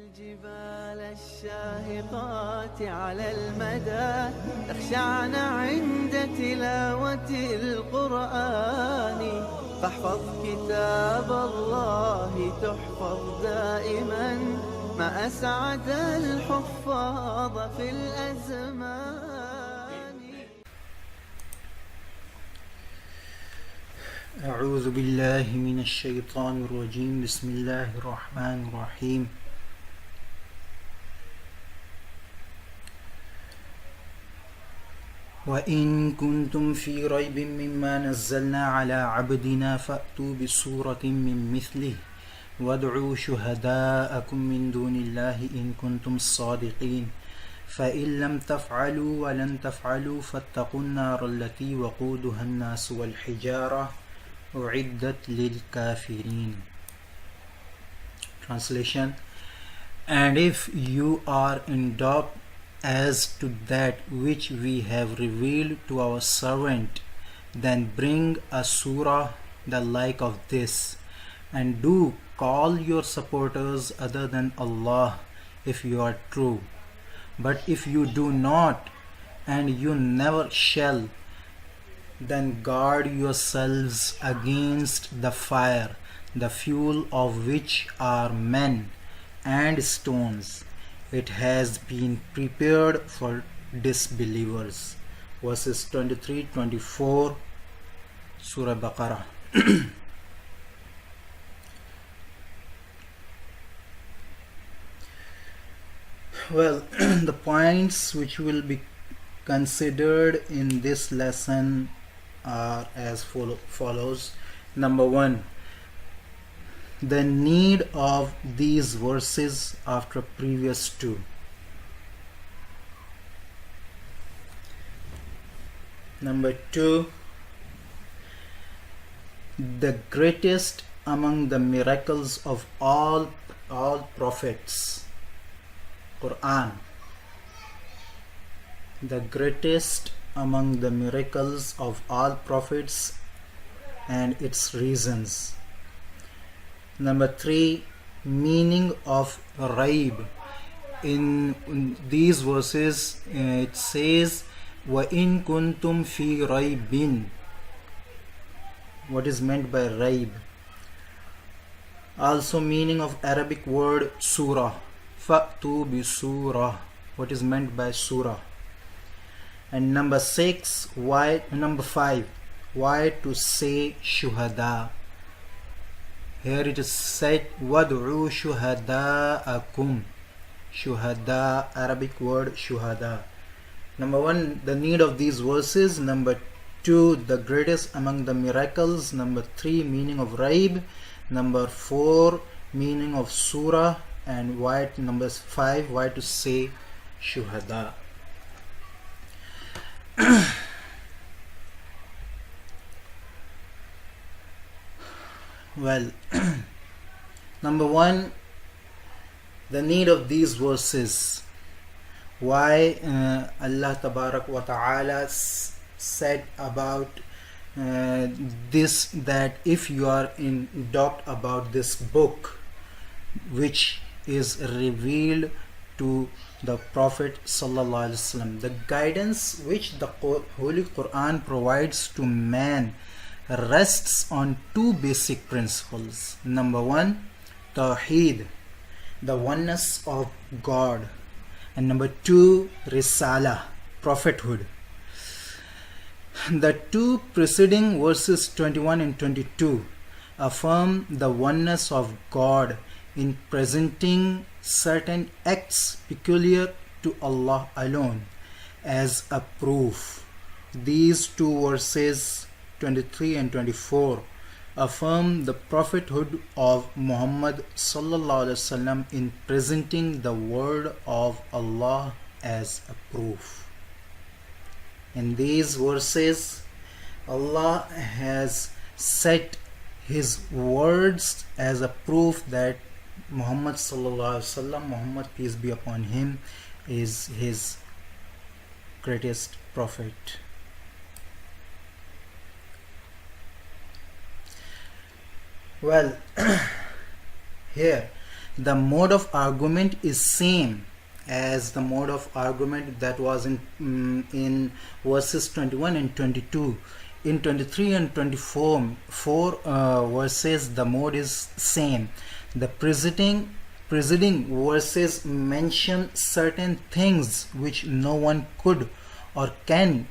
الجبال الشاهقات على المدى تخشعن عند تلاوة القرآن فاحفظ كتاب الله تحفظ دائما ما أسعد الحفاظ في الأزمان. أعوذ بالله من الشيطان الرجيم. بسم الله الرحمن الرحيم. وإن كنتم في ريب مما نزلنا على عبدنا فأتوا بسورة من مثله وادعوا شهداءكم من دون الله إن كنتم صادقين فإن لم تفعلوا ولن تفعلوا فاتقوا النار التي وقودها الناس والحجارة أعدت للكافرين. Translation: And if you are in doubt as to that which we have revealed to our servant, then bring a surah the like of this, and do call your supporters other than Allah if you are true. But if you do not, and you never shall, then guard yourselves against the fire, the fuel of which are men and stones. It has been prepared for disbelievers. Verses 23-24, Surah Baqarah. Well, the points which will be considered in this lesson are as follows. Number 1, the need of these verses after previous two. Number 2, the greatest among the miracles of all prophets, Quran. The greatest among the miracles of all prophets and its reasons. Number 3, meaning of raib. In these verses it says وَإِن كُنْتُمْ فِي رَيْبٍ. What is meant by raib? Also meaning of Arabic word surah. فَأْتُوا بِسُورَةٍ. What is meant by surah? And number 5, why to say shuhada? Here it is said وَادْعُوا شُهَدَاءَكُمْ. Shuhada, Arabic word shuhada. Number 1, the need of these verses. Number 2, the greatest among the miracles. Number 3, meaning of raib. Number 4, meaning of surah. And number 5, why to say shuhada. Well, number 1, the need of these verses. Why Allah Tabarak wa Ta'ala said about this, that if you are in doubt about this book which is revealed to the Prophet Sallallahu Alaihi Wasallam, the guidance which the Holy Quran provides to man rests on two basic principles. Number 1, Tawheed, the oneness of God. And number 2, Risala, prophethood. The two preceding verses 21 and 22 affirm the oneness of God in presenting certain acts peculiar to Allah alone as a proof. These two verses 23 and 24 affirm the prophethood of Muhammad sallallahu alaihi wasallam in presenting the word of Allah as a proof. In these verses, Allah has set His words as a proof that Muhammad sallallahu alaihi wasallam, Muhammad peace be upon him, is His greatest prophet. Well, here the mode of argument is same as the mode of argument that was in verses 21 and 22. In 23 and 24 verses, the mode is same. The preceding verses mention certain things which no one could or can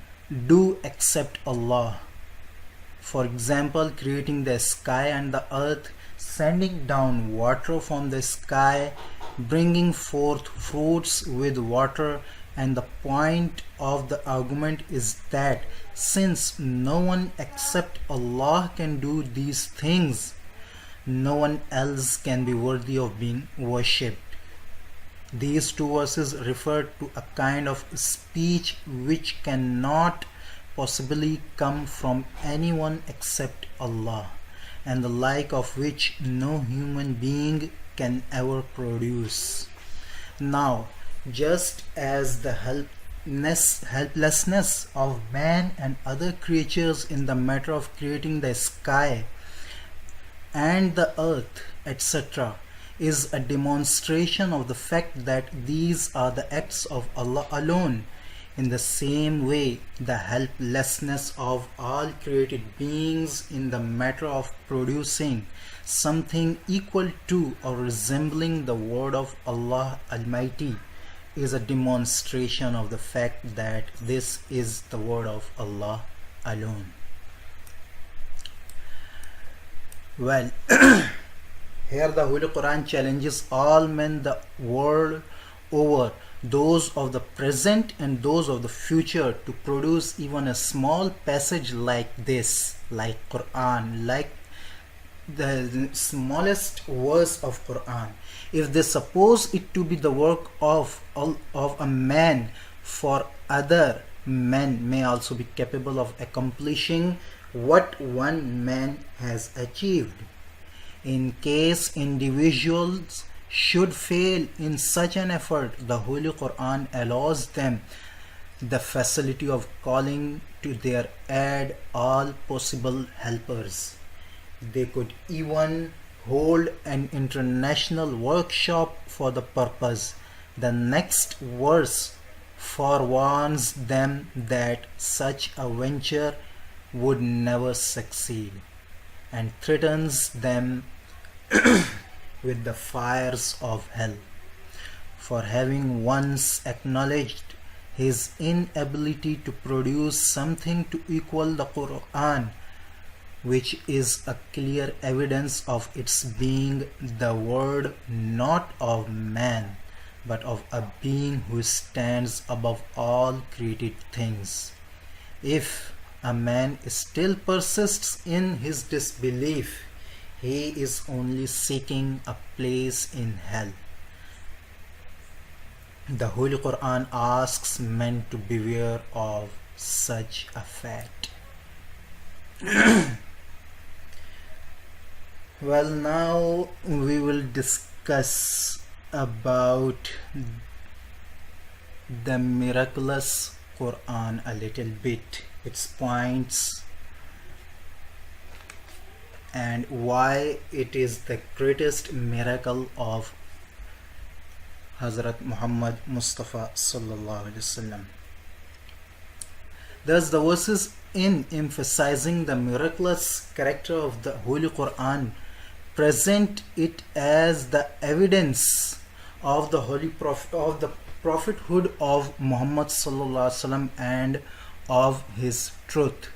do except Allah. For example, creating the sky and the earth, sending down water from the sky, bringing forth fruits with water. And the point of the argument is that since no one except Allah can do these things, no one else can be worthy of being worshipped. These two verses refer to a kind of speech which cannot possibly come from anyone except Allah, and the like of which no human being can ever produce. Now, just as the helplessness of man and other creatures in the matter of creating the sky and the earth, etc., is a demonstration of the fact that these are the acts of Allah alone, in the same way the helplessness of all created beings in the matter of producing something equal to or resembling the word of Allah Almighty is a demonstration of the fact that this is the word of Allah alone. Well, here the Holy Quran challenges all men the world over, those of the present and those of the future, to produce even a small passage like this, like Quran, like the smallest verse of Quran. If they suppose it to be the work of a man, for other men may also be capable of accomplishing what one man has achieved. In case individuals should fail in such an effort, the Holy Quran allows them the facility of calling to their aid all possible helpers. They could even hold an international workshop for the purpose. The next verse forewarns them that such a venture would never succeed, and threatens them with the fires of hell for having once acknowledged his inability to produce something to equal the Quran, which is a clear evidence of its being the word not of man, but of a being who stands above all created things. If a man still persists in his disbelief, he is only seeking a place in hell. The Holy Quran asks men to beware of such a fact. Well, now we will discuss about the miraculous Quran a little bit, its points, and why it is the greatest miracle of Hazrat Muhammad Mustafa sallallahu alaihi wasallam. Thus, the verses in emphasizing the miraculous character of the Holy Quran present it as the evidence of the prophethood of Muhammad sallallahu alaihi wasallam and of his truth.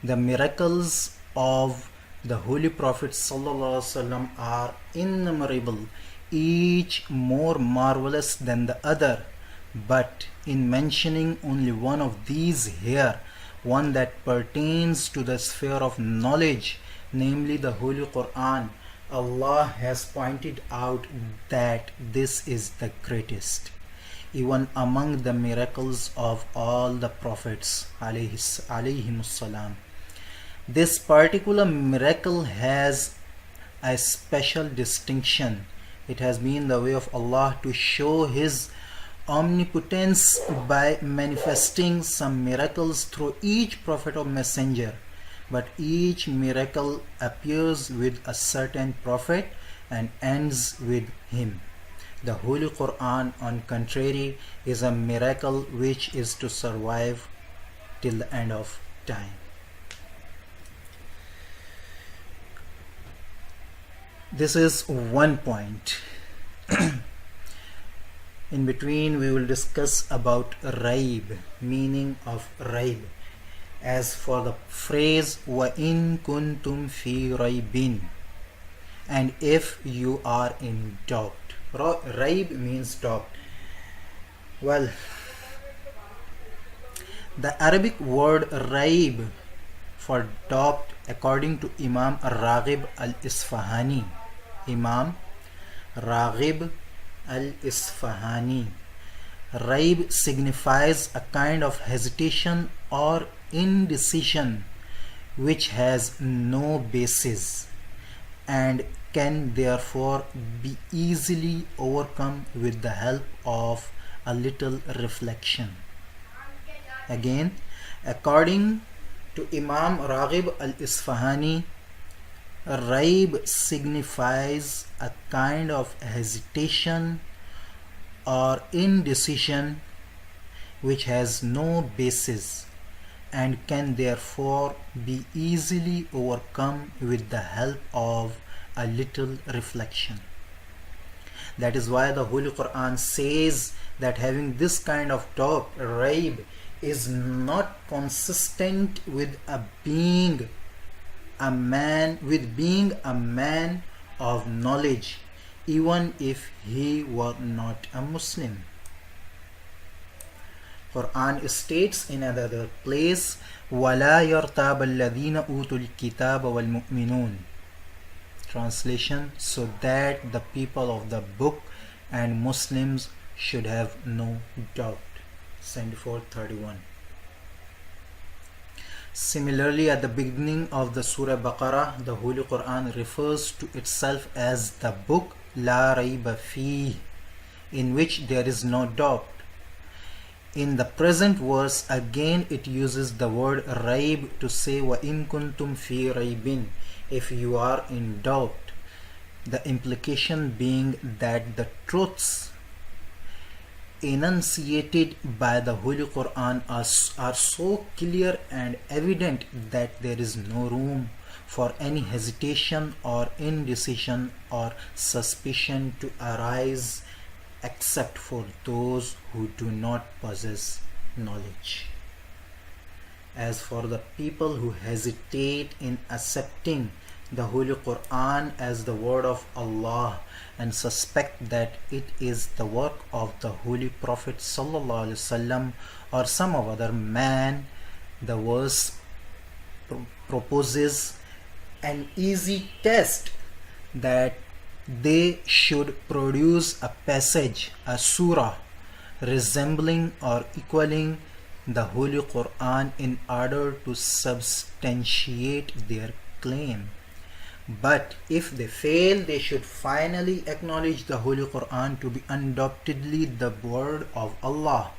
The miracles of the Holy Prophet sallallahu alaihi wasallam are innumerable, each more marvelous than the other. But in mentioning only one of these here, one that pertains to the sphere of knowledge, namely the Holy Quran, Allah has pointed out that this is the greatest, even among the miracles of all the prophets alayhimussalam. This particular miracle has a special distinction. It has been the way of Allah to show His omnipotence by manifesting some miracles through each prophet or messenger. But each miracle appears with a certain prophet and ends with Him. The Holy Quran, on contrary, is a miracle which is to survive till the end of time. This is one point. In between, we will discuss about raib, meaning of raib. As for the phrase وَإِن كُنْتُمْ فِي رَيْبٍ, and if you are in doubt. Raib means doubt. Well, the Arabic word raib for doubt, according to Imam Raghib al-Isfahani, Imam Raghib al-Isfahani, raib signifies a kind of hesitation or indecision which has no basis and can therefore be easily overcome with the help of a little reflection. Again, according to Imam Raghib al-Isfahani, raib signifies a kind of hesitation or indecision which has no basis and can therefore be easily overcome with the help of a little reflection. That is why the Holy Quran says that having this kind of doubt, raib, is not consistent with being a man of knowledge, even if he were not a Muslim. Quran states in another place, وَلَا يَرْتَابَ الَّذِينَ أُوتُوا الْكِتَابَ وَالْمُؤْمِنُونَ. Translation: so that the people of the book and Muslims should have no doubt. 74:31. Similarly, at the beginning of the Surah Baqarah, the Holy Quran refers to itself as the book La Rayba Fih, in which there is no doubt. In the present verse, again it uses the word raib to say وَإِن كُنْتُمْ فِي رَيْبٍ, if you are in doubt. The implication being that the truths enunciated by the Holy Quran are so clear and evident that there is no room for any hesitation or indecision or suspicion to arise except for those who do not possess knowledge. As for the people who hesitate in accepting the Holy Quran as the word of Allah and suspect that it is the work of the Holy Prophet ﷺ or some other man, the verse proposes an easy test that they should produce a passage, a surah, resembling or equaling the Holy Quran in order to substantiate their claim. But if they fail, they should finally acknowledge the Holy Quran to be undoubtedly the word of Allah.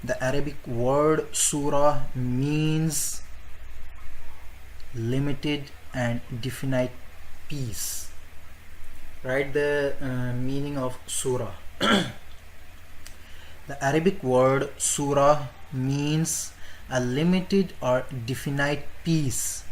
The Arabic word surah means limited and definite piece. Write the meaning of surah. The Arabic word surah means a limited or definite piece.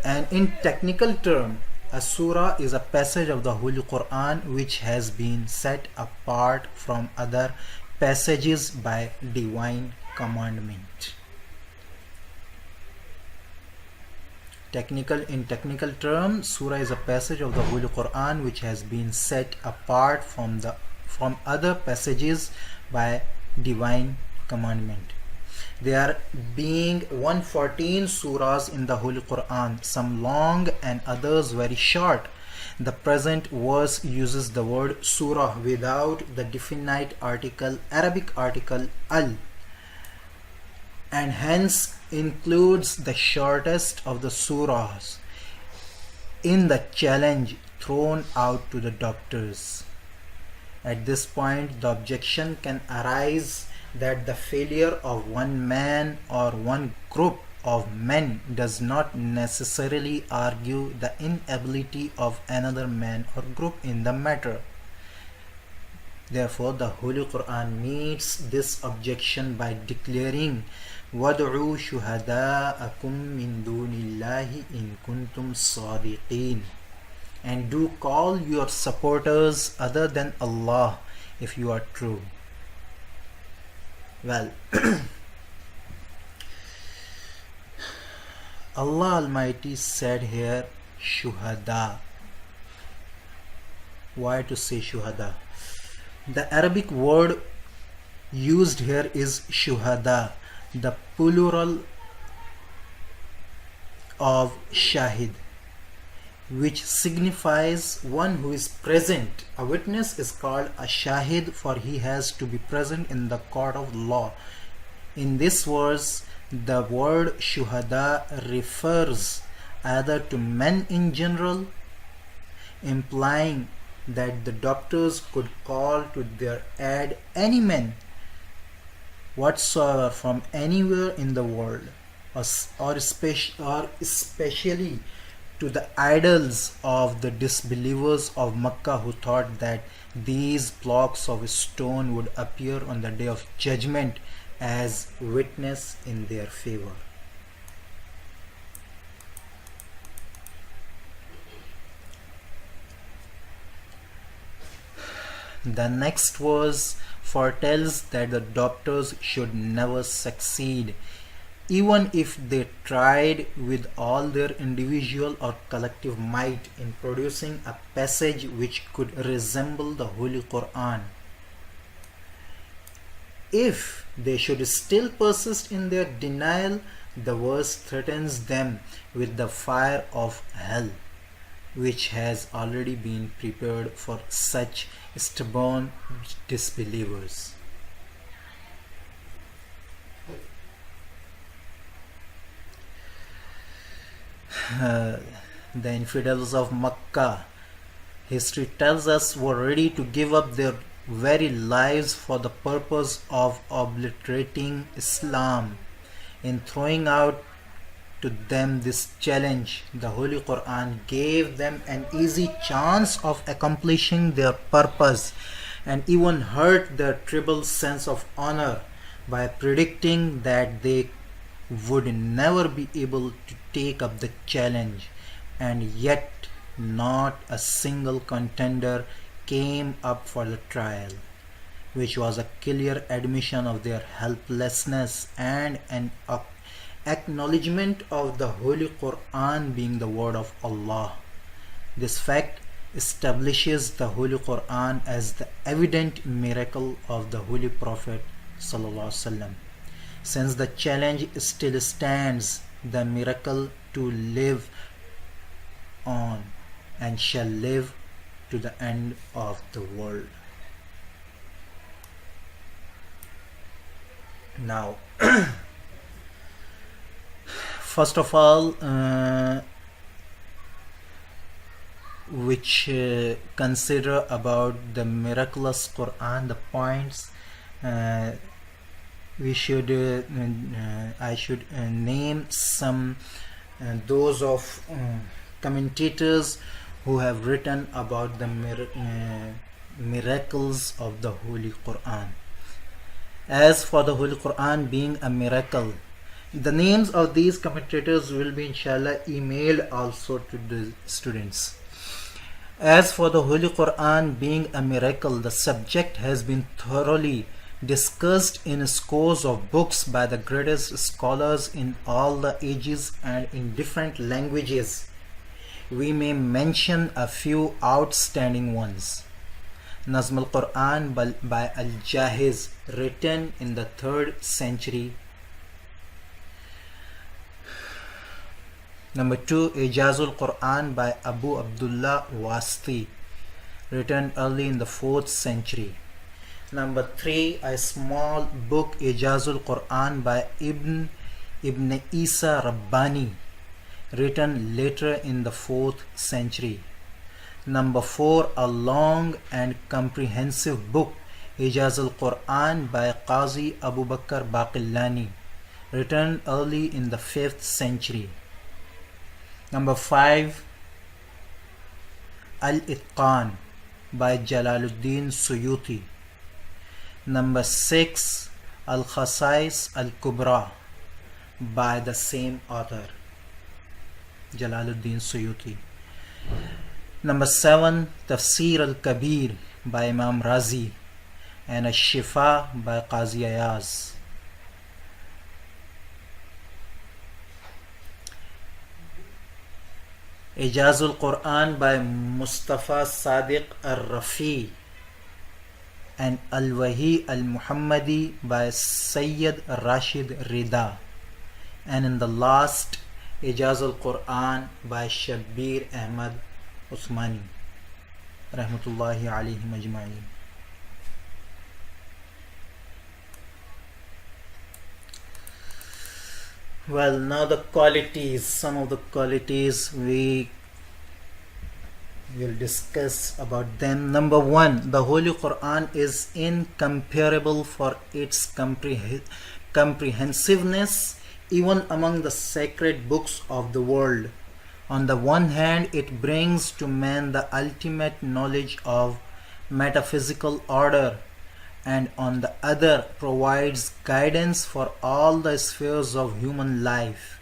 And in technical term, a surah is a passage of the Holy Quran which has been set apart from other passages by divine commandment. In technical terms, surah is a passage of the Holy Quran which has been set apart from other passages by divine commandment. There being 114 surahs in the Holy Quran, some long and others very short. The present verse uses the word surah without the definite article, Arabic article al, and hence includes the shortest of the surahs in the challenge thrown out to the doctors. At this point, the objection can arise that the failure of one man or one group of men does not necessarily argue the inability of another man or group in the matter. Therefore, the Holy Quran meets this objection by declaring, وَادْعُوا شُهَدَاءَكُم مِّن دُونِ اللَّهِ إِن كُنتُمْ صَادِقِينَ, and do call your supporters other than Allah if you are true. Well, Allah Almighty said here shuhada. Why to say shuhada? The Arabic word used here is shuhada, the plural of shahid, which signifies one who is present. A witness is called a shahid, for he has to be present in the court of law. In this verse, the word shuhada refers either to men in general, implying that the doctors could call to their aid any man whatsoever from anywhere in the world, or especially to the idols of the disbelievers of Makkah, who thought that these blocks of stone would appear on the day of judgment as witness in their favor. The next verse foretells that the doctors should never succeed, even if they tried with all their individual or collective might in producing a passage which could resemble the Holy Quran. If they should still persist in their denial, the verse threatens them with the fire of hell, which has already been prepared for such stubborn disbelievers. The infidels of Makkah, history tells us, were ready to give up their very lives for the purpose of obliterating Islam. In throwing out to them this challenge, the Holy Quran gave them an easy chance of accomplishing their purpose, and even hurt their tribal sense of honor by predicting that they would never be able to take up the challenge. And yet not a single contender came up for the trial, which was a clear admission of their helplessness and an acknowledgement of the Holy Quran being the word of Allah. This fact establishes the Holy Quran as the evident miracle of the Holy Prophet ﷺ. Since the challenge still stands, the miracle to live on and shall live to the end of the world. Now, first of all, which consider about the miraculous Quran, the points we should I should name some those of commentators who have written about the miracles of the Holy Quran. As for the Holy Quran being a miracle, the names of these commentators will be inshallah emailed also to the students. As for the Holy Quran being a miracle, the subject has been thoroughly discussed in scores of books by the greatest scholars in all the ages and in different languages. We may mention a few outstanding ones. Nazm al-Quran by Al-Jahiz, written in the 3rd century. Number 2, Ijazul Quran by Abu Abdullah Wasti, written early in the 4th century. Number 3, a small book, Ijazul Quran by Ibn Isa Rabbani, written later in the 4th century. Number 4, a long and comprehensive book, Ijazul Quran by Qazi Abu Bakr Baqillani, written early in the 5th century. Number 5, Al-Itqan by Jalaluddin Suyuti. Number 6, Al-Khasais Al-Kubra by the same author, Jalaluddin Suyuti. Number 7, Tafseer Al-Kabir by Imam Razi and Ash-Shifa by Qazi Ayaz. Ijazul Quran by Mustafa Sadiq Al-Rafi and Al-Wahi Al-Muhammadi by Sayyid Rashid Rida. And in the last, Ijazul Quran by Shabbir Ahmad Usmani rahmatullahi alayhim ajma'in. Well, now the qualities, some of the qualities we will discuss about them. Number 1, the Holy Quran is incomparable for its comprehensiveness even among the sacred books of the world. On the one hand, it brings to man the ultimate knowledge of metaphysical order, and on the other provides guidance for all the spheres of human life,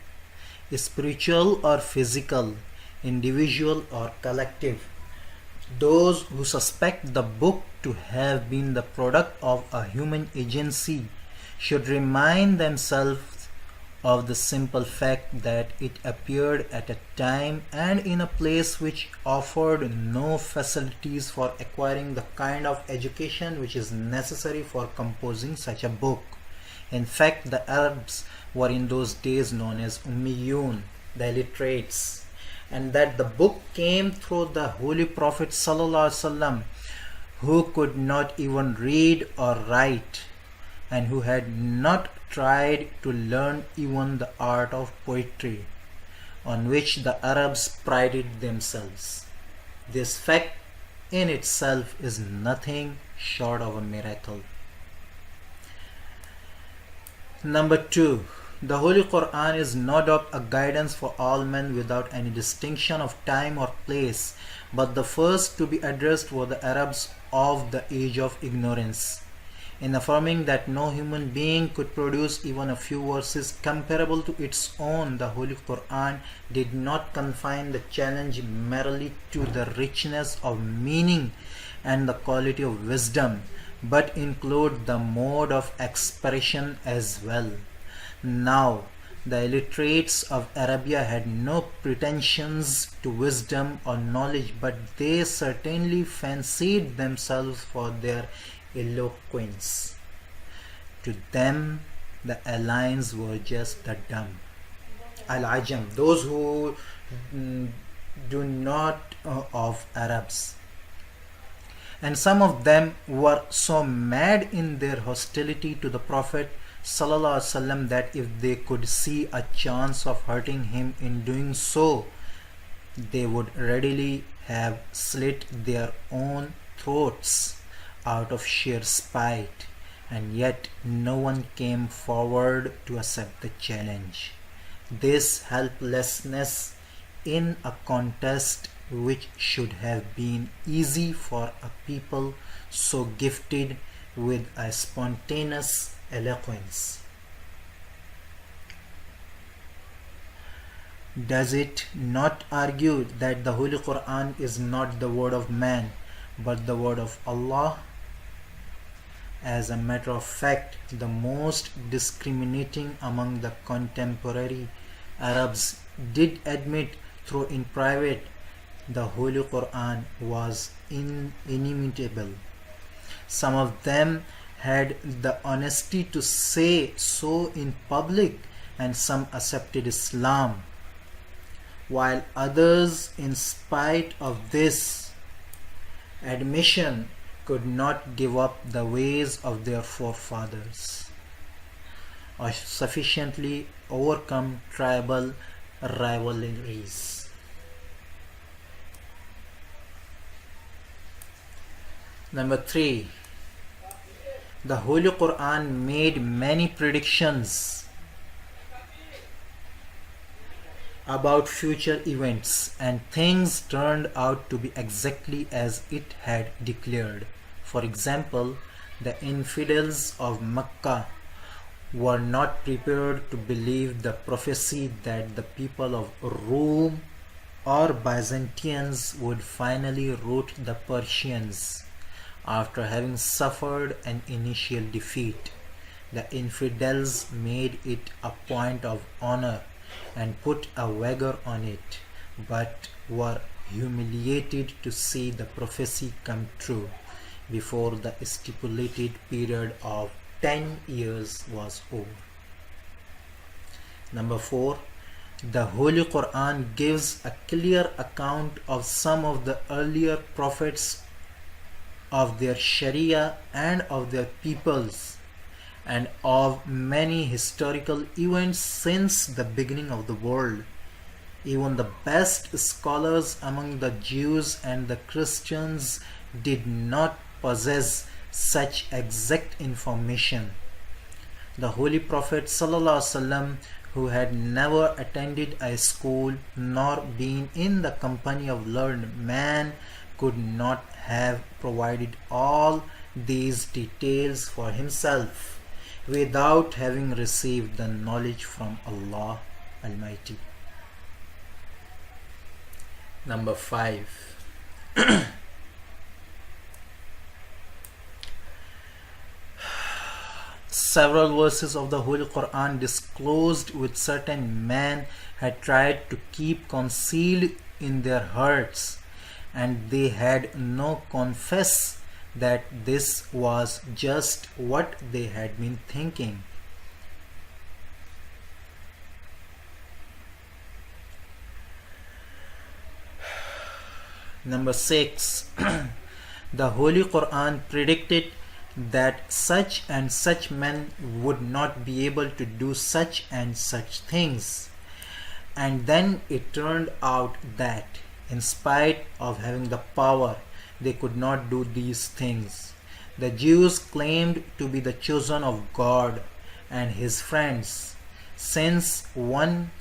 spiritual or physical, individual or collective. Those who suspect the book to have been the product of a human agency should remind themselves of the simple fact that it appeared at a time and in a place which offered no facilities for acquiring the kind of education which is necessary for composing such a book. In fact, the Arabs were in those days known as Ummiyun, the illiterates, and that the book came through the Holy Prophet ﷺ, who could not even read or write and who had not tried to learn even the art of poetry, on which the Arabs prided themselves. This fact in itself is nothing short of a miracle. Number 2, the Holy Quran is no doubt a guidance for all men without any distinction of time or place, but the first to be addressed were the Arabs of the age of ignorance. In affirming that no human being could produce even a few verses comparable to its own, the Holy Quran did not confine the challenge merely to the richness of meaning and the quality of wisdom, but include the mode of expression as well. Now, the illiterates of Arabia had no pretensions to wisdom or knowledge, but they certainly fancied themselves for their eloquence. To them, the aliens were just the dumb. Al-Ajam, those who do not of Arabs. And some of them were so mad in their hostility to the Prophet ﷺ that if they could see a chance of hurting him in doing so, they would readily have slit their own throats out of sheer spite, and yet no one came forward to accept the challenge. This helplessness in a contest which should have been easy for a people so gifted with a spontaneous eloquence. Does it not argue that the Holy Quran is not the word of man but the word of Allah? As a matter of fact, the most discriminating among the contemporary Arabs did admit, though in private, the Holy Quran was inimitable. Some of them had the honesty to say so in public, and some accepted Islam, while others, in spite of this admission, could not give up the ways of their forefathers or sufficiently overcome tribal rivalries. Number 3, the Holy Quran made many predictions about future events, and things turned out to be exactly as it had declared. For example, the infidels of Mecca were not prepared to believe the prophecy that the people of Rome or Byzantines would finally rout the Persians after having suffered an initial defeat. The infidels made it a point of honor and put a wager on it, but were humiliated to see the prophecy come true before the stipulated period of 10 years was over. Number 4. The Holy Quran gives a clear account of some of the earlier prophets, of their Sharia and of their peoples, and of many historical events since the beginning of the world. Even the best scholars among the Jews and the Christians did not possess such exact information. The Holy Prophet ﷺ, who had never attended a school nor been in the company of learned men, could not have provided all these details for himself without having received the knowledge from Allah Almighty. Number 5. Several verses of the Holy Quran disclosed which certain men had tried to keep concealed in their hearts, and they had no confess that this was just what they had been thinking. Number 6. The Holy Quran predicted that such and such men would not be able to do such and such things, and then it turned out that in spite of having the power, they could not do these things. The Jews claimed to be the chosen of God and His friends. Since one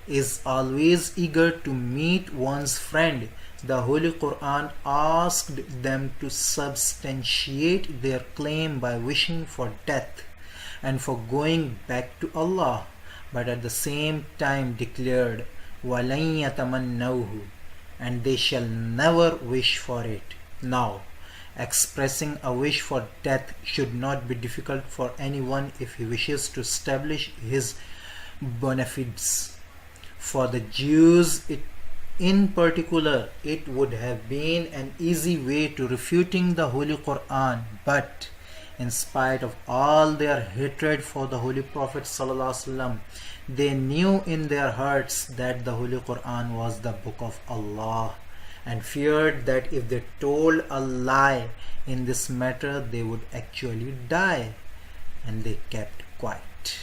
is always eager to meet one's friend, the Holy Quran asked them to substantiate their claim by wishing for death and for going back to Allah, but at the same time declared, وَلَن يَتَمَنَّوْهُ, and they shall never wish for it. Now, expressing a wish for death should not be difficult for anyone if he wishes to establish his bona fides. For the Jews, in particular, it would have been an easy way to refuting the Holy Quran, but in spite of all their hatred for the Holy Prophet ﷺ, they knew in their hearts that the Holy Quran was the book of Allah, and feared that if they told a lie in this matter, they would actually die, and they kept quiet.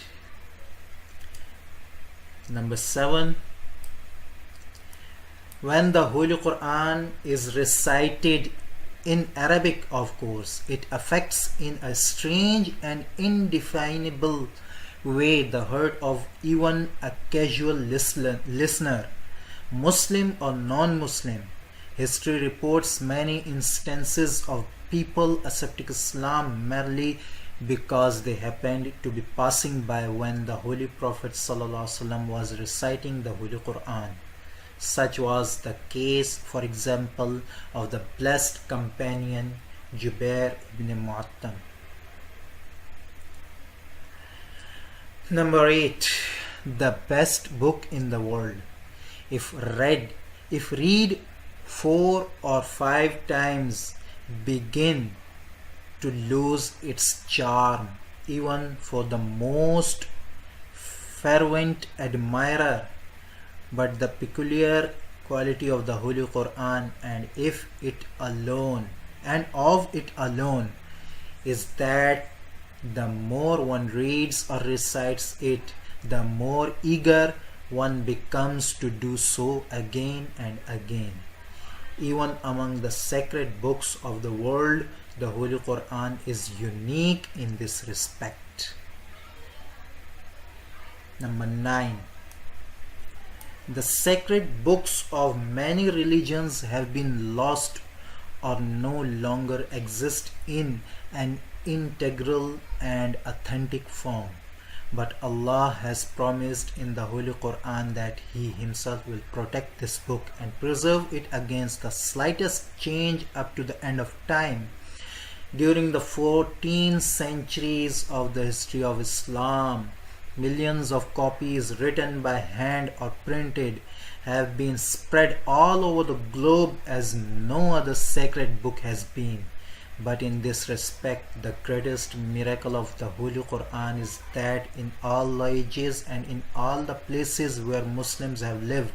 Number 7. When the Holy Quran is recited in Arabic, of course, it affects in a strange and indefinable way the heart of even a casual listener, Muslim or non-Muslim. History reports many instances of people accepting Islam merely because they happened to be passing by when the Holy Prophet ﷺ was reciting the Holy Quran. Such was the case, for example, of the blessed companion Jubair ibn Mu'attam. Number 8. The best book in the world. If read 4 or 5 times, begin to lose its charm, even for the most fervent admirer. But the peculiar quality of the Holy Quran and of it alone is that the more one reads or recites it, the more eager one becomes to do so again and again. Even among the sacred books of the world, the Holy Quran is unique in this respect. Number 9. The sacred books of many religions have been lost or no longer exist in an integral and authentic form. But Allah has promised in the Holy Quran that He Himself will protect this book and preserve it against the slightest change up to the end of time. During the 14 centuries of the history of Islam, millions of copies written by hand or printed have been spread all over the globe as no other sacred book has been. But in this respect, the greatest miracle of the Holy Quran is that in all ages and in all the places where Muslims have lived,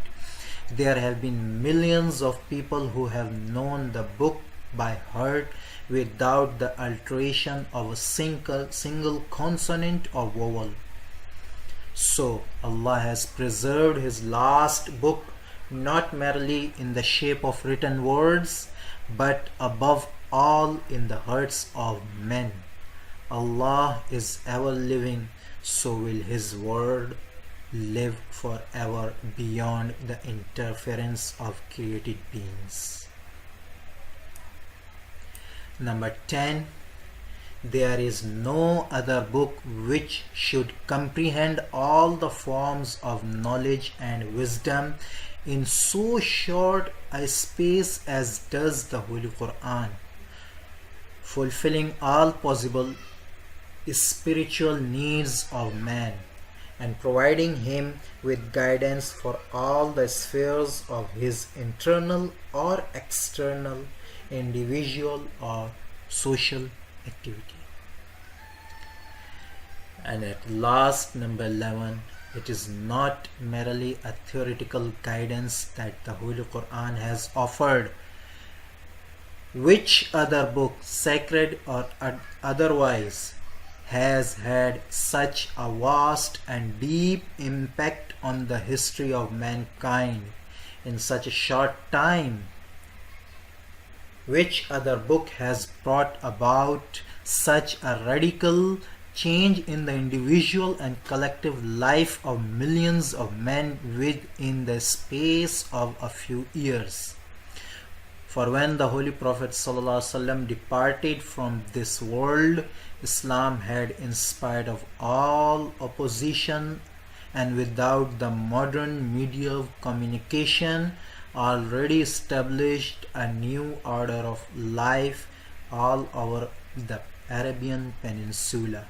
there have been millions of people who have known the book by heart without the alteration of a single consonant or vowel. So Allah has preserved His last book not merely in the shape of written words, but above all in the hearts of men. Allah is ever living, so will His word live forever beyond the interference of created beings. Number 10. There is no other book which should comprehend all the forms of knowledge and wisdom in so short a space as does the Holy Quran, fulfilling all possible spiritual needs of man and providing him with guidance for all the spheres of his internal or external, individual or social activity. And at last, number 11, it is not merely a theoretical guidance that the Holy Quran has offered. Which other book, sacred or otherwise, has had such a vast and deep impact on the history of mankind in such a short time? Which other book has brought about such a radical change in the individual and collective life of millions of men within the space of a few years? For when the Holy Prophet ﷺ departed from this world, Islam had, in spite of all opposition and without the modern media of communication, already established a new order of life all over the Arabian Peninsula.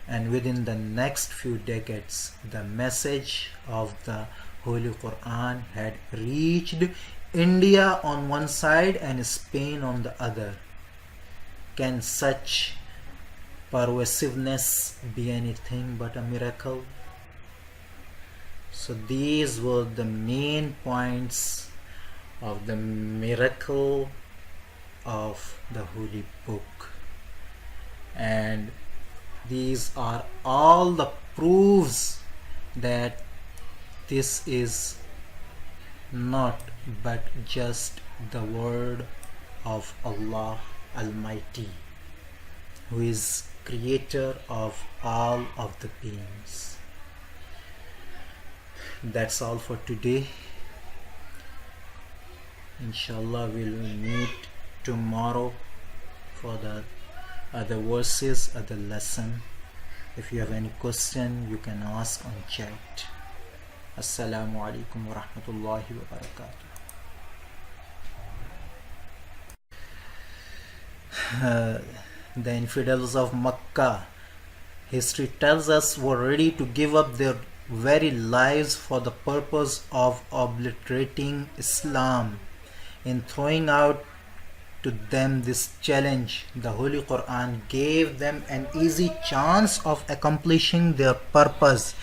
And within the next few decades, the message of the Holy Quran had reached India on one side and Spain on the other. Can such pervasiveness be anything but a miracle? So these were the main points of the miracle of the Holy Book. And these are all the proofs that this is not but just the word of Allah Almighty, who is creator of all of the beings. That's all for today. Inshallah, we'll meet tomorrow for the other verses of the lesson. If you have any question, you can ask on chat. Assalamu alaikum wa rahmatullahi wa barakatuh. The infidels of Makkah, history tells us, were ready to give up their very lives for the purpose of obliterating Islam. In throwing out to them this challenge, the Holy Quran gave them an easy chance of accomplishing their purpose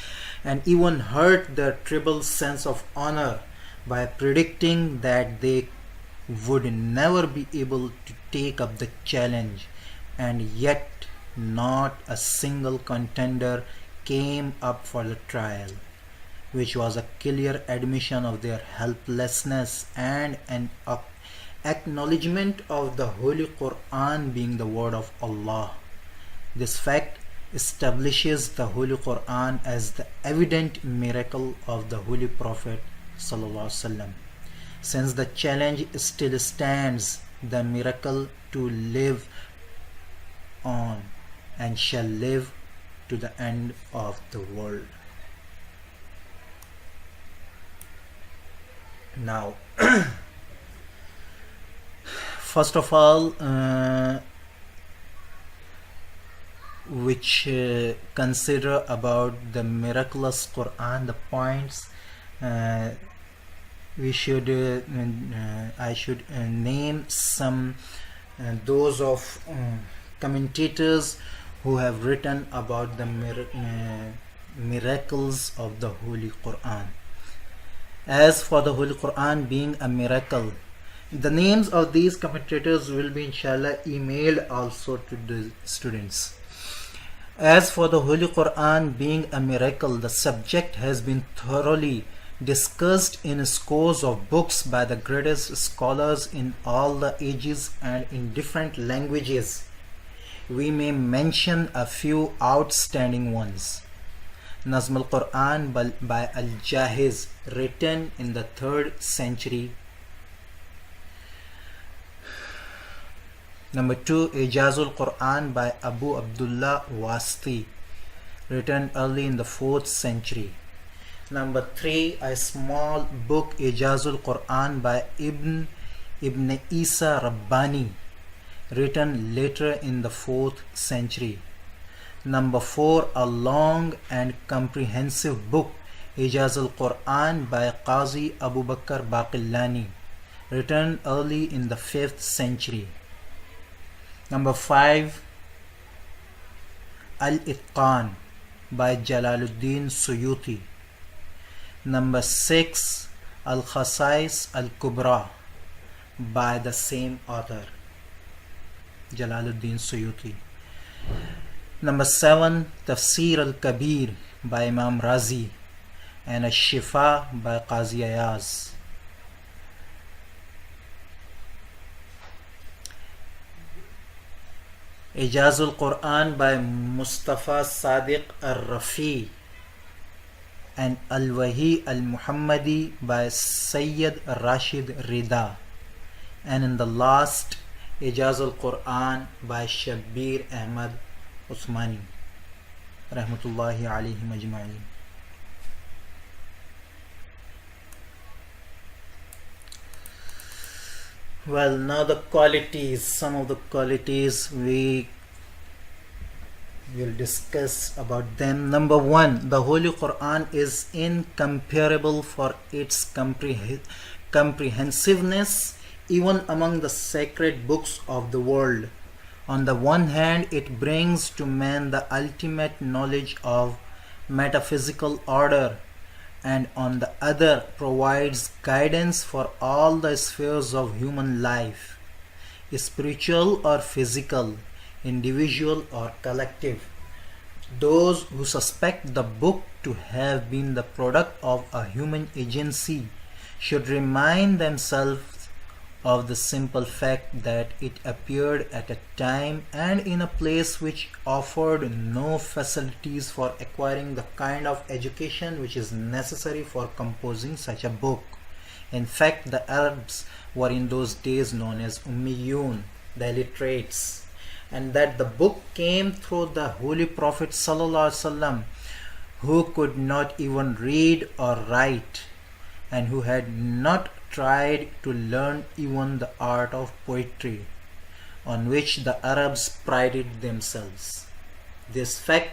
and even hurt their tribal sense of honor by predicting that they would never be able to take up the challenge, and yet not a single contender came up for the trial, which was a clear admission of their helplessness and an acknowledgement of the Holy Quran being the word of Allah. This fact establishes the Holy Quran as the evident miracle of the Holy Prophet ﷺ. Since the challenge still stands, the miracle to live on and shall live to the end of the world. Now, first of all, which consider about the miraculous Quran, the points we should I should name some those of commentators who have written about the miracles of the Holy Quran. As for the Holy Quran being a miracle, the names of these commentators will be inshallah emailed also to the students. As for the Holy Quran being a miracle, the subject has been thoroughly discussed in scores of books by the greatest scholars in all the ages and in different languages. We may mention a few outstanding ones. Nazm al-Quran by Al-Jahiz, written in the 3rd century. Number 2, Ijazul Quran by Abu Abdullah Wasti, written early in the 4th century. Number 3, a small book, Ijazul Quran by Ibn Isa Rabbani, written later in the 4th century. Number 4, a long and comprehensive book, Ijazul Quran by Qazi Abu Bakr Baqillani, written early in the 5th century. Number 5, Al-Itqan by Jalaluddin Suyuti. Number 6, Al-Khasais Al-Kubra by the same author, Jalaluddin Suyuti. Number 7, Tafseer Al-Kabir by Imam Razi and Al-Shifa by Qazi Ayaz. Ijazul Quran by Mustafa Sadiq Al-Rafi and Al-Wahi Al-Muhammadi by Sayyid Rashid Rida. And in the last, Ijazul Quran by Shabbir Ahmad Usmani, rahmatullahi alayhim ajma'in. Well, now the qualities, some of the qualities we will discuss about them. Number 1, the Holy Quran is incomparable for its comprehensiveness even among the sacred books of the world. On the one hand, it brings to man the ultimate knowledge of metaphysical order, and on the other provides guidance for all the spheres of human life, spiritual or physical, individual or collective. Those who suspect the book to have been the product of a human agency should remind themselves of the simple fact that it appeared at a time and in a place which offered no facilities for acquiring the kind of education which is necessary for composing such a book. In fact, the Arabs were in those days known as Ummiyun, the illiterates, and that the book came through the Holy Prophet ﷺ, who could not even read or write and who had not tried to learn even the art of poetry, on which the Arabs prided themselves. This fact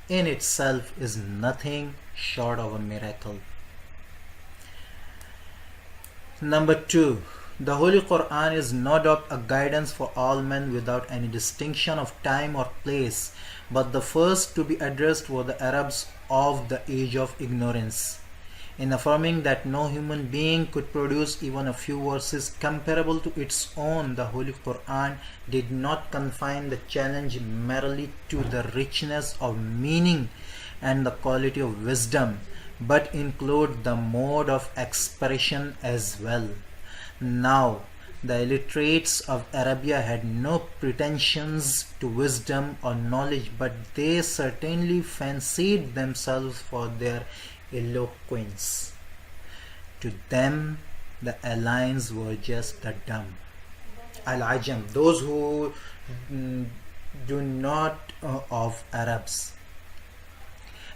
in itself is nothing short of a miracle. Number 2, the Holy Quran is no doubt a guidance for all men without any distinction of time or place, but the first to be addressed were the Arabs of the age of ignorance. In affirming that no human being could produce even a few verses comparable to its own, the Holy Quran did not confine the challenge merely to the richness of meaning and the quality of wisdom, but include the mode of expression as well. Now, The illiterates of Arabia had no pretensions to wisdom or knowledge, but they certainly fancied themselves for their eloquence. To them, the aliens were just the dumb. Al-Ajam, those who do not of Arabs.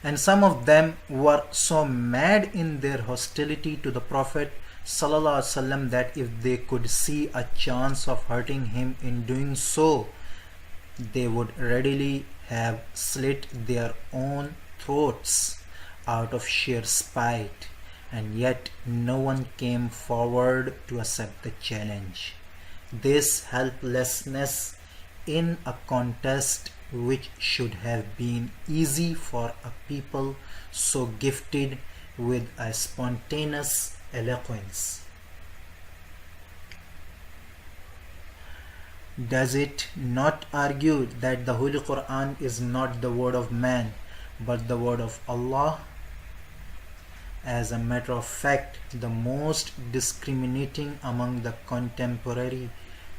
And some of them were so mad in their hostility to the Prophet ﷺ that if they could see a chance of hurting him in doing so, they would readily have slit their own throats out of sheer spite, and yet no one came forward to accept the challenge. This helplessness in a contest which should have been easy for a people so gifted with a spontaneous eloquence. Does it not argue that the Holy Quran is not the word of man but the word of Allah? As a matter of fact, the most discriminating among the contemporary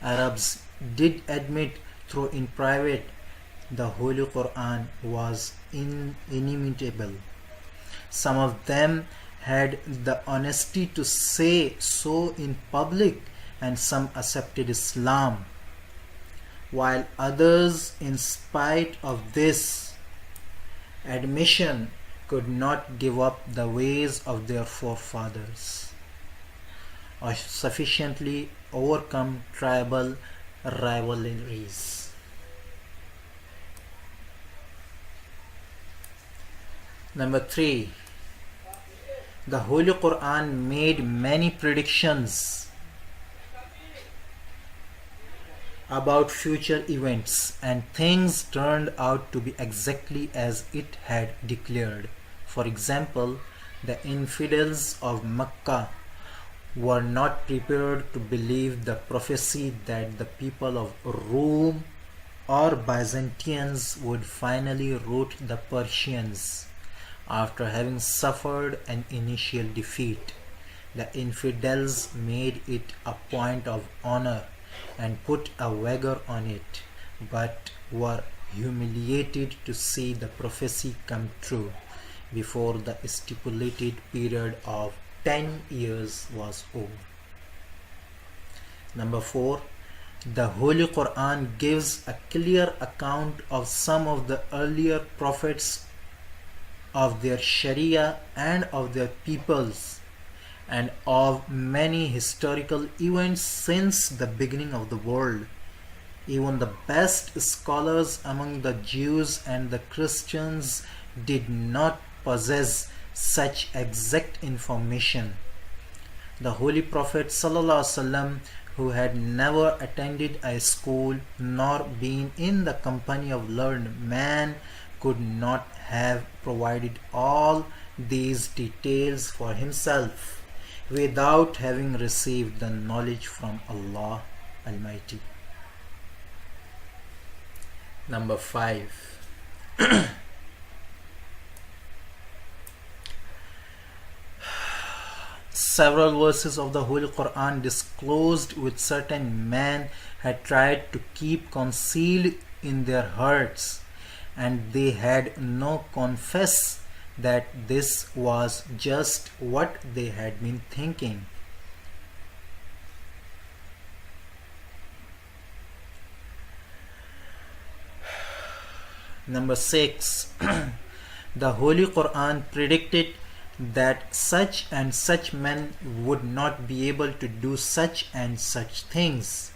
Arabs did admit, though in private, the Holy Quran was inimitable. Some of them had the honesty to say so in public, and some accepted Islam, while others, in spite of this admission, could not give up the ways of their forefathers or sufficiently overcome tribal rivalries. Number 3. The Holy Quran made many predictions about future events, and things turned out to be exactly as it had declared. For example, the infidels of Mecca were not prepared to believe the prophecy that the people of Rome or Byzantines would finally rout the Persians after having suffered an initial defeat. The infidels made it a point of honor and put a wager on it, but were humiliated to see the prophecy come true before the stipulated period of 10 years was over. Number 4. The Holy Quran gives a clear account of some of the earlier prophets, of their Sharia and of their peoples, and of many historical events since the beginning of the world. Even the best scholars among the Jews and the Christians did not possess such exact information. The Holy Prophet ﷺ, who had never attended a school nor been in the company of learned men, could not have provided all these details for himself without having received the knowledge from Allah Almighty. Number 5. Several verses of the Holy Quran disclosed which certain men had tried to keep concealed in their hearts, and they had no confess that this was just what they had been thinking. Number 6. The Holy Quran predicted that such and such men would not be able to do such and such things,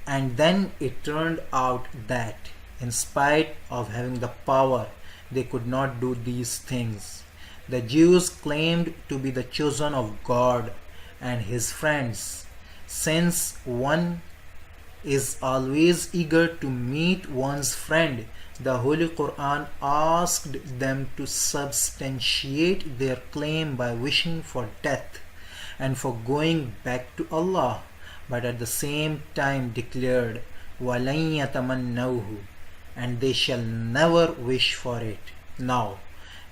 and then it turned out that in spite of having the power, they could not do these things. The Jews claimed to be the chosen of God and His friends. Since one is always eager to meet one's friend, the Holy Quran asked them to substantiate their claim by wishing for death and for going back to Allah, but at the same time declared, وَلَن يَتَمَنَّوْهُ, and they shall never wish for it. Now,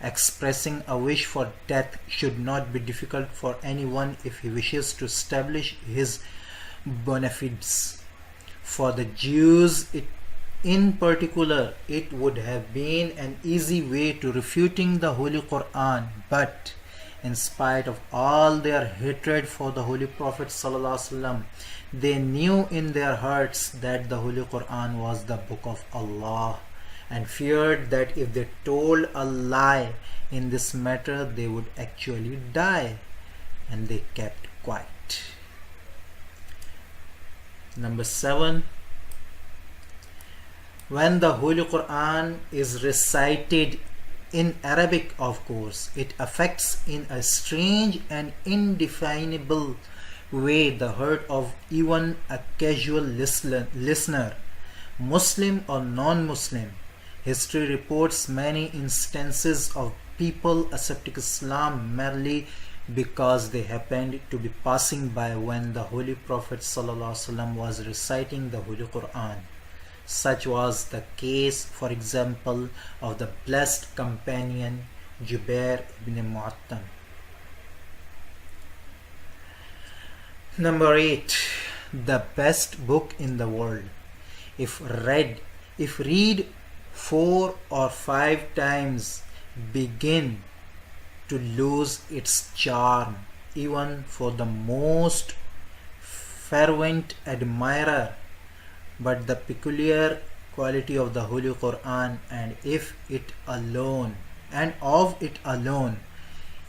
expressing a wish for death should not be difficult for anyone if he wishes to establish his benefits. For the Jews in particular, it would have been an easy way to refuting the Holy Quran, but in spite of all their hatred for the Holy Prophet ﷺ, they knew in their hearts that the Holy Quran was the book of Allah, and feared that if they told a lie in this matter, they would actually die, and they kept quiet. Number 7. When the Holy Quran is recited in Arabic, of course, it affects in a strange and indefinable way the heart of even a casual listener, Muslim or non-Muslim. History reports many instances of people accepting Islam merely because they happened to be passing by when the Holy Prophet ﷺ was reciting the Holy Quran. Such was the case, for example, of the blessed companion Jubair ibn Mu'attam. Number 8. The best book in the world. If read 4 or 5 times, begin to lose its charm, even for the most fervent admirer. But the peculiar quality of the Holy Quran and of it alone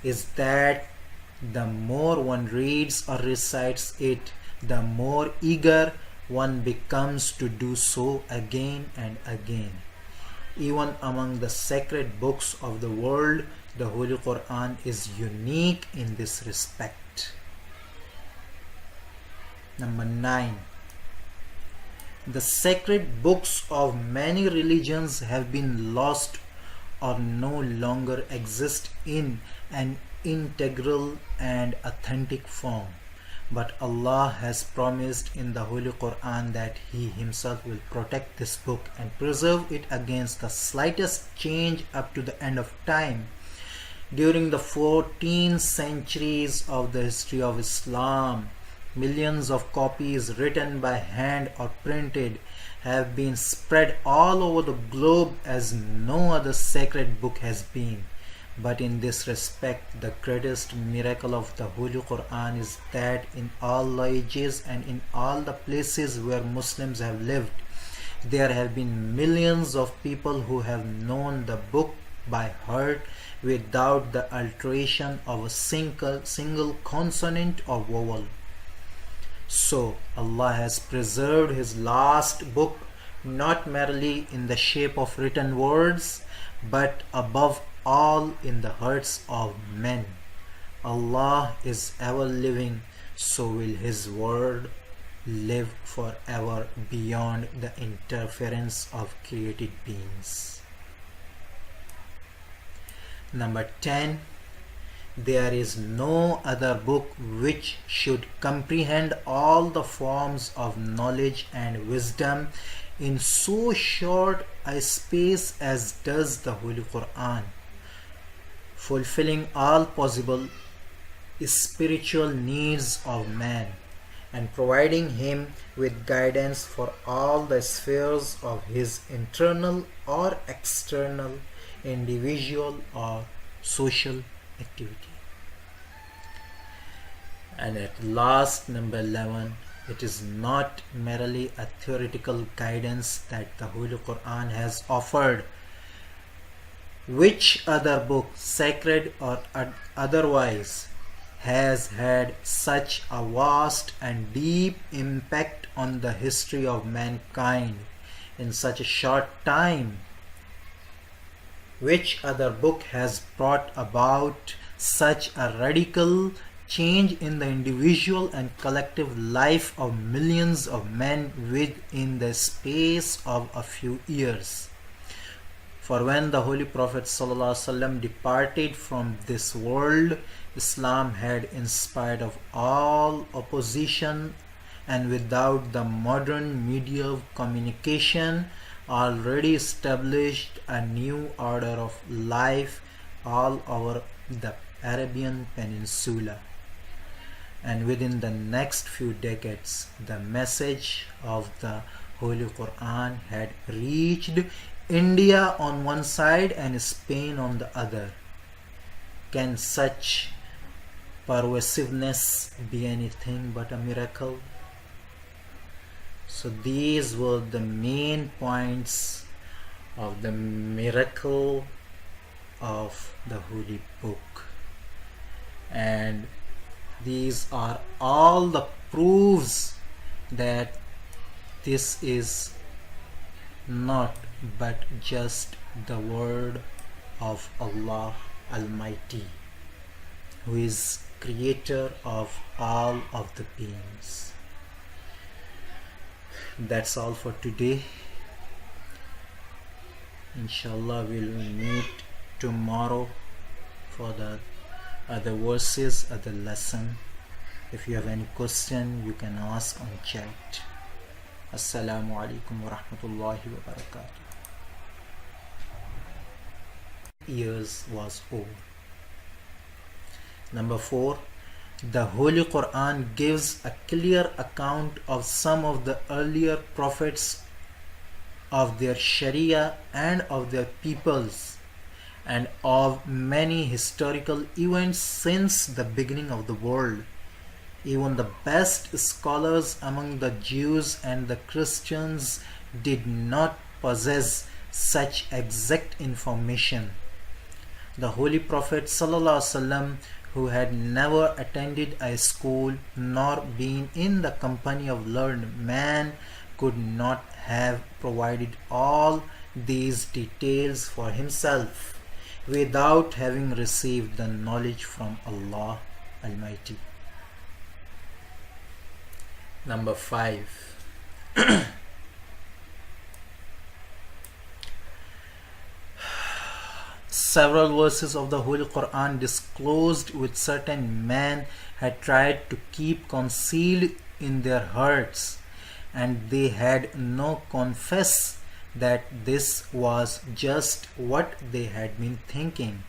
is that the more one reads or recites it, the more eager one becomes to do so again and again. Even among the sacred books of the world, the Holy Quran is unique in this respect. Number 9. The sacred books of many religions have been lost or no longer exist in an integral and authentic form. But Allah has promised in the Holy Quran that He Himself will protect this book and preserve it against the slightest change up to the end of time. During the 14 centuries of the history of Islam, millions of copies written by hand or printed have been spread all over the globe as no other sacred book has been. But in this respect, the greatest miracle of the Holy Quran is that in all ages and in all the places where Muslims have lived, there have been millions of people who have known the book by heart without the alteration of a single consonant or vowel. So Allah has preserved His last book not merely in the shape of written words, but above all in the hearts of men. Allah is ever living, so will His word live forever beyond the interference of created beings. Number 10. There is no other book which should comprehend all the forms of knowledge and wisdom in so short a space as does the Holy Quran, fulfilling all possible spiritual needs of man and providing him with guidance for all the spheres of his internal or external, individual or social activity. And at last, number 11, it is not merely a theoretical guidance that the Holy Quran has offered. Which other book, sacred or otherwise, has had such a vast and deep impact on the history of mankind in such a short time? Which other book has brought about such a radical change in the individual and collective life of millions of men within the space of a few years? For when the Holy Prophet ﷺ departed from this world, Islam had, in spite of all opposition and without the modern media of communication, already established a new order of life all over the Arabian Peninsula. and within the next few decades, the message of the Holy Quran had reached India on one side and Spain on the other. Can such pervasiveness be anything but a miracle? So these were the main points of the miracle of the Holy Book, and these are all the proofs that this is not but just the word of Allah Almighty, who is creator of all of the beings. That's all for today. Inshallah, we'll meet tomorrow for the other verses, other lesson. If you have any question, you can ask on chat. Assalamu alaikum wa rahmatullahi wa barakatuh. Years was over. Number 4. The Holy Quran gives a clear account of some of the earlier prophets, of their Sharia and of their peoples, and of many historical events since the beginning of the world. Even the best scholars among the Jews and the Christians did not possess such exact information. The Holy Prophet ﷺ, who had never attended a school nor been in the company of learned men, could not have provided all these details for himself without having received the knowledge from Allah Almighty. Number 5. Several verses of the Holy Quran disclosed which certain men had tried to keep concealed in their hearts, and they had no confess that this was just what they had been thinking.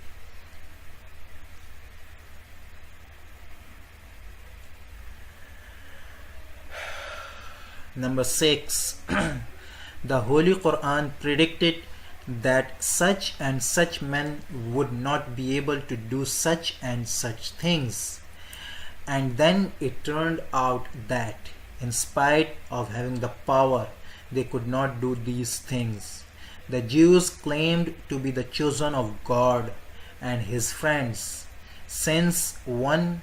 Number 6. The Holy Quran predicted that such and such men would not be able to do such and such things, and then it turned out that in spite of having the power, they could not do these things. The Jews claimed to be the chosen of God and His friends. Since one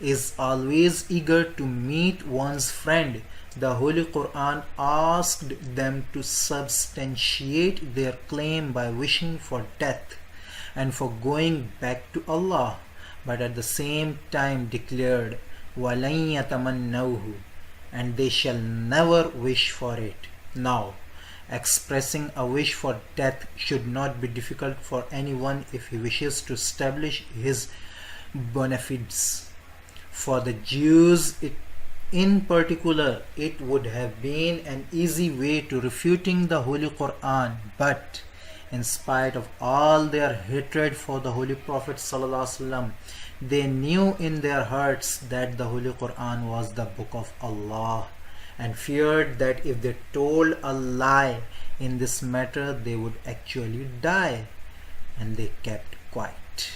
is always eager to meet one's friend, the Holy Quran asked them to substantiate their claim by wishing for death and for going back to Allah, but at the same time declared, وَلَن يَتَمَنَّوْهُ, and they shall never wish for it. Now, expressing a wish for death should not be difficult for anyone if he wishes to establish his bona fides. For the Jews, in particular, it would have been an easy way to refuting the Holy Quran, but in spite of all their hatred for the Holy Prophet ﷺ, they knew in their hearts that the Holy Quran was the book of Allah, and feared that if they told a lie in this matter, they would actually die, and they kept quiet.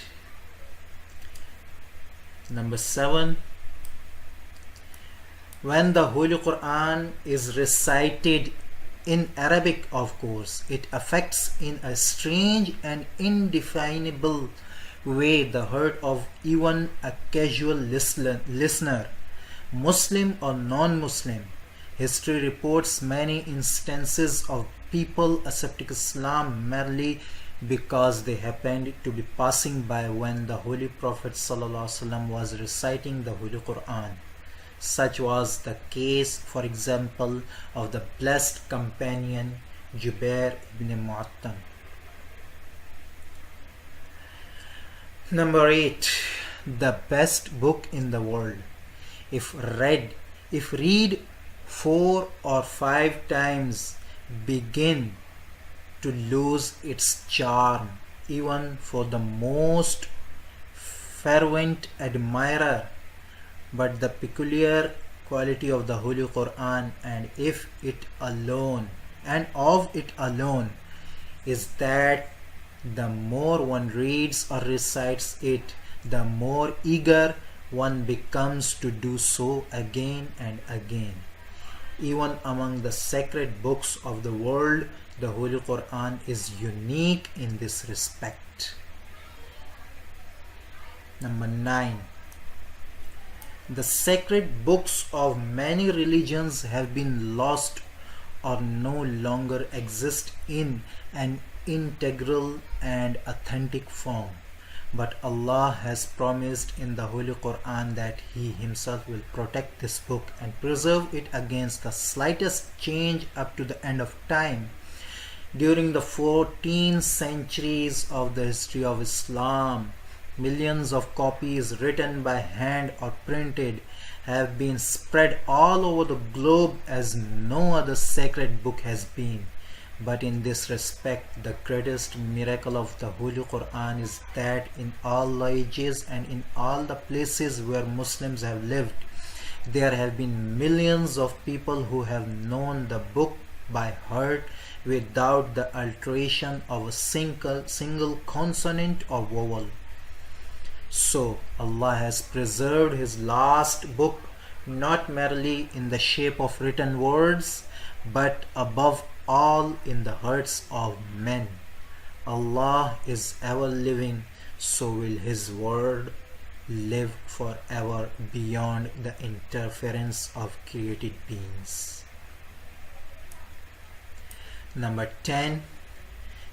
Number 7. When the Holy Quran is recited in Arabic, of course, it affects in a strange and indefinable way the heart of even a casual listener, Muslim or non-Muslim. History reports many instances of people accepting Islam merely because they happened to be passing by when the Holy Prophet ﷺ was reciting the Holy Quran. Such was the case, for example, of the blessed companion Jubair ibn Mu'attam. Number 8. The best book in the world. If read 4 or 5 times, begin to lose its charm, even for the most fervent admirer but the peculiar quality of the Holy Quran and of it alone is that the more one reads or recites it, the more eager one becomes to do so again and again. Even among the sacred books of the world, the Holy Quran is unique in this respect. Number 9. The sacred books of many religions have been lost or no longer exist in an integral and authentic form. But Allah has promised in the Holy Quran that He Himself will protect this book and preserve it against the slightest change up to the end of time. During the 14 centuries of the history of Islam, millions of copies written by hand or printed have been spread all over the globe as no other sacred book has been. But in this respect, the greatest miracle of the Holy Quran is that in all ages and in all the places where Muslims have lived, there have been millions of people who have known the book by heart without the alteration of a single consonant or vowel. So Allah has preserved His last book not merely in the shape of written words, but above all in the hearts of men. Allah is ever living, so will His word live forever beyond the interference of created beings. Number 10.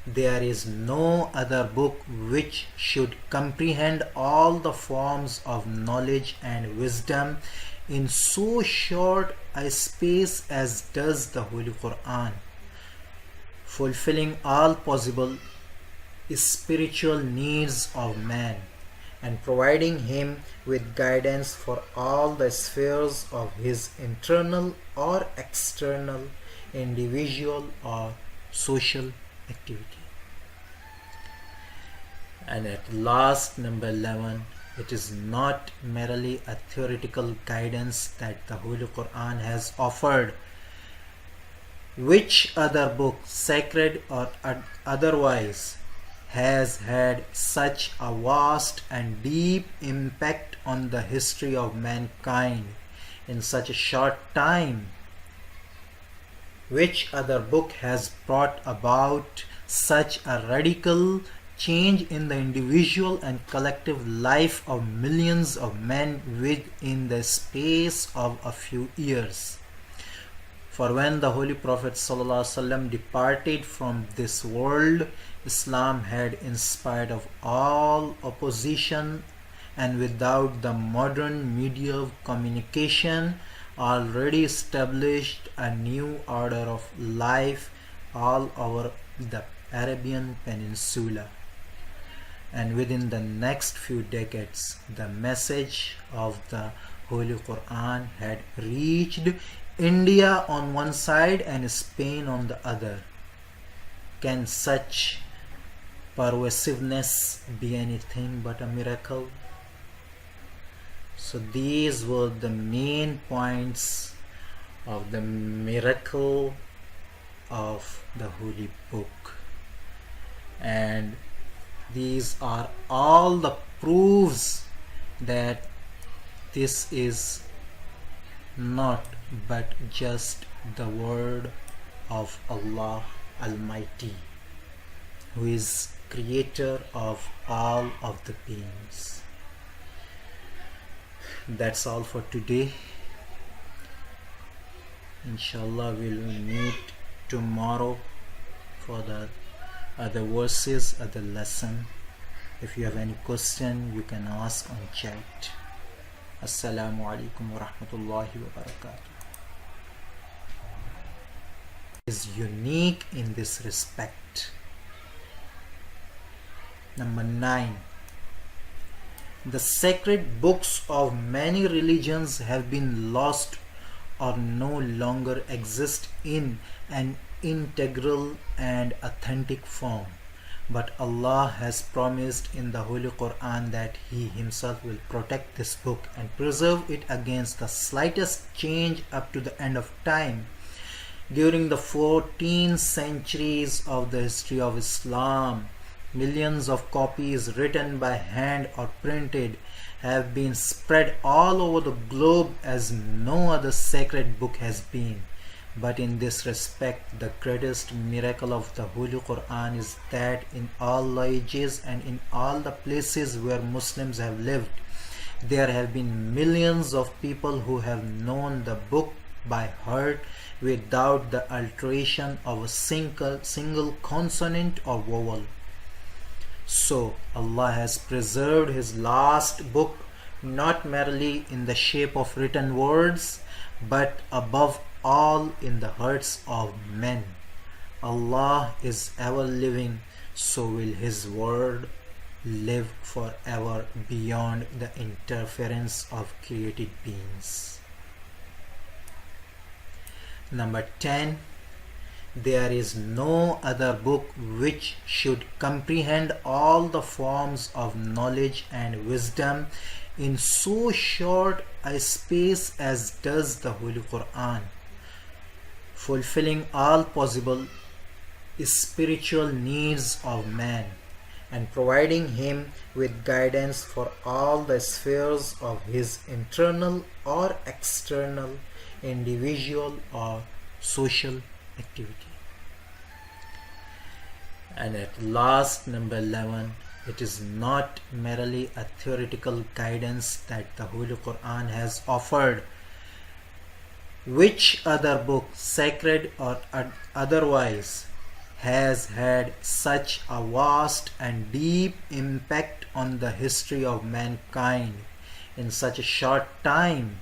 There is no other book which should comprehend all the forms of knowledge and wisdom in so short a space as does the Holy Quran, fulfilling all possible spiritual needs of man and providing him with guidance for all the spheres of his internal or external, individual or social activity. And at last, number 11, it is not merely a theoretical guidance that the Holy Quran has offered. Which other book, sacred or otherwise, has had such a vast and deep impact on the history of mankind in such a short time? Which other book has brought about such a radical change in the individual and collective life of millions of men within the space of a few years? For when the Holy Prophet ﷺ departed from this world, Islam had, in spite of all opposition and without the modern media of communication, already established a new order of life all over the Arabian Peninsula. And within the next few decades, the message of the Holy Quran had reached India on one side and Spain on the other. Can such pervasiveness be anything but a miracle? So these were the main points of the miracle of the Holy Book. And these are all the proofs that this is not but just the word of Allah Almighty, who is creator of all of the beings. That's all for today. Inshallah, we'll meet tomorrow for the other verses, other lesson. If you have any question, you can ask on chat. Assalamu alaikum wa rahmatullahi wa barakatuh. Is unique in this respect. Number 9. The sacred books of many religions have been lost or no longer exist in an integral and authentic form. But Allah has promised in the Holy Quran that He Himself will protect this book and preserve it against the slightest change up to the end of time. During the 14 centuries of the history of Islam, millions of copies written by hand or printed have been spread all over the globe as no other sacred book has been. But in this respect, the greatest miracle of the Holy Quran is that in all ages and in all the places where Muslims have lived, there have been millions of people who have known the book by heart without the alteration of a single consonant or vowel. So Allah has preserved His last book not merely in the shape of written words, but above all in the hearts of men. Allah is ever living, so will His word live forever beyond the interference of created beings. Number 10. There is no other book which should comprehend all the forms of knowledge and wisdom in so short a space as does the Holy Quran, fulfilling all possible spiritual needs of man and providing him with guidance for all the spheres of his internal or external, individual or social activity. And at last, number 11, it is not merely a theoretical guidance that the Holy Quran has offered. Which other book, sacred or otherwise, has had such a vast and deep impact on the history of mankind in such a short time?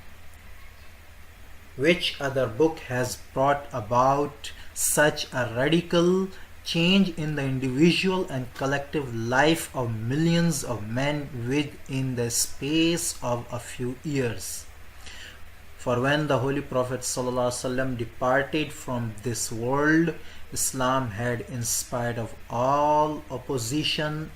Which other book has brought about such a radical change in the individual and collective life of millions of men within the space of a few years? For when the Holy Prophet ﷺ departed from this world, Islam had, in spite of all opposition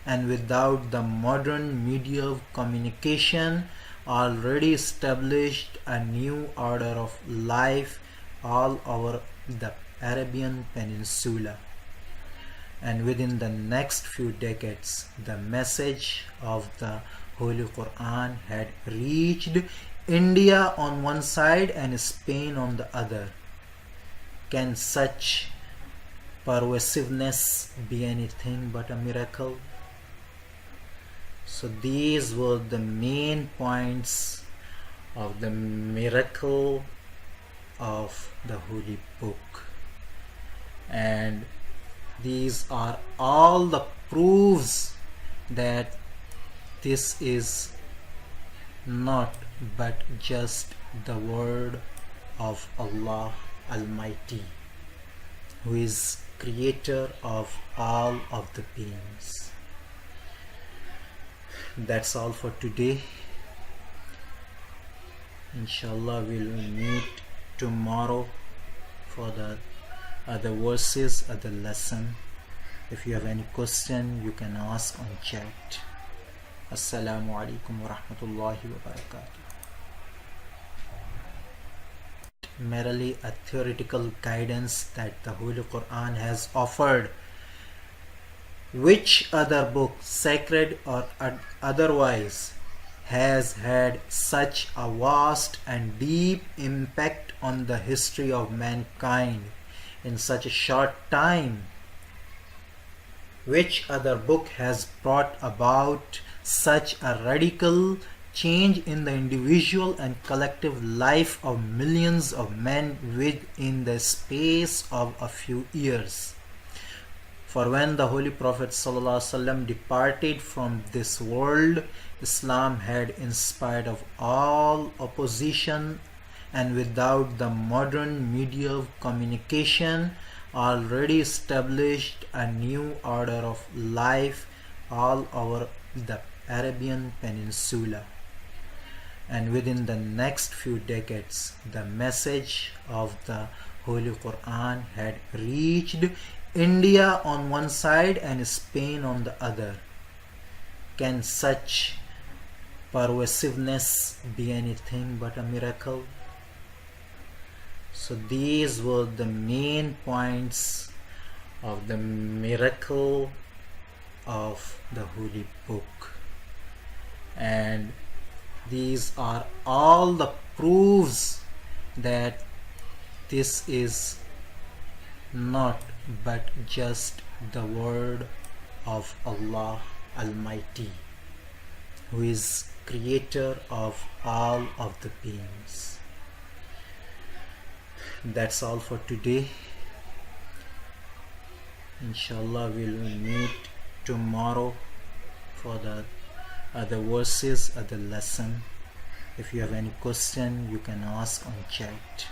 and without the modern media of communication, already established a new order of life all over the Arabian Peninsula. And within the next few decades, the message of the Holy Quran had reached India on one side and Spain on the other. Can such pervasiveness be anything but a miracle? So these were the main points of the miracle of the Holy Book. And these are all the proofs that this is not but just the word of Allah Almighty, who is creator of all of the beings. That's all for today. Inshallah, we'll meet tomorrow for the other verses of the lesson. If you have any question, you can ask on chat. Assalamu alaikum wa rahmatullahi wa barakatuh. Merely a theoretical guidance that the Holy Quran has offered. Which other book, sacred or otherwise, has had such a vast and deep impact on the history of mankind in such a short time? Which other book has brought about such a radical change in the individual and collective life of millions of men within the space of a few years? For when the Holy Prophet ﷺ departed from this world, Islam had, in spite of all opposition and without the modern media of communication, already established a new order of life all over the Arabian Peninsula. And within the next few decades, the message of the Holy Quran had reached India on one side and Spain on the other. Can such pervasiveness be anything but a miracle? So these were the main points of the miracle of the Holy Book. And these are all the proofs that this is not but just the word of Allah Almighty, who is creator of all of the beings. That's all for today. Inshallah, we'll meet tomorrow for the other verses of the lesson. If you have any question, you can ask on chat.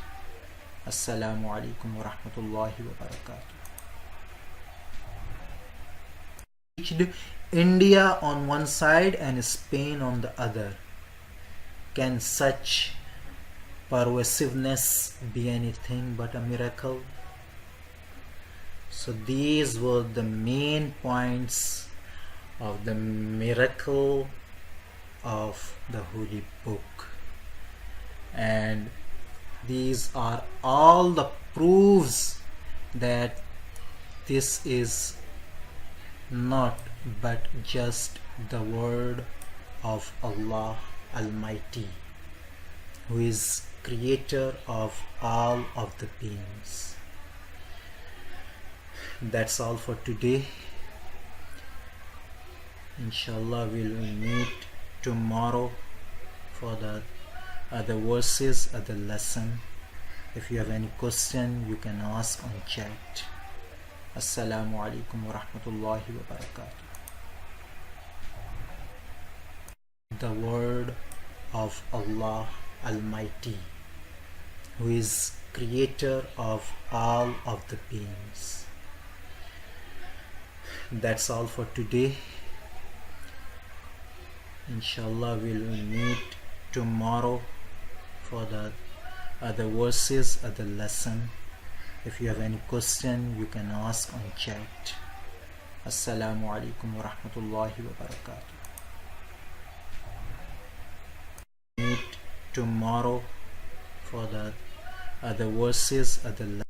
Assalamu alaikum wa rahmatullahi wa barakatuh. India on one side and Spain on the other. Can such pervasiveness be anything but a miracle? So these were the main points of the miracle of the Holy Book. And these are all the proofs that this is not but just the word of Allah Almighty, who is creator of all of the beings. That's all for today. Inshallah, we'll meet tomorrow for the other verses of the lesson. If you have any question, you can ask on chat. Assalamu alaikum wa rahmatullahi wa barakatuh. The word of Allah Almighty, who is creator of all of the beings. That's all for today. Inshallah, we'll meet tomorrow for the other verses of the lesson. If you have any question, you can ask on chat. Assalamu alaikum wa rahmatullahi wa barakatuh. Meet tomorrow for the other verses of the lesson.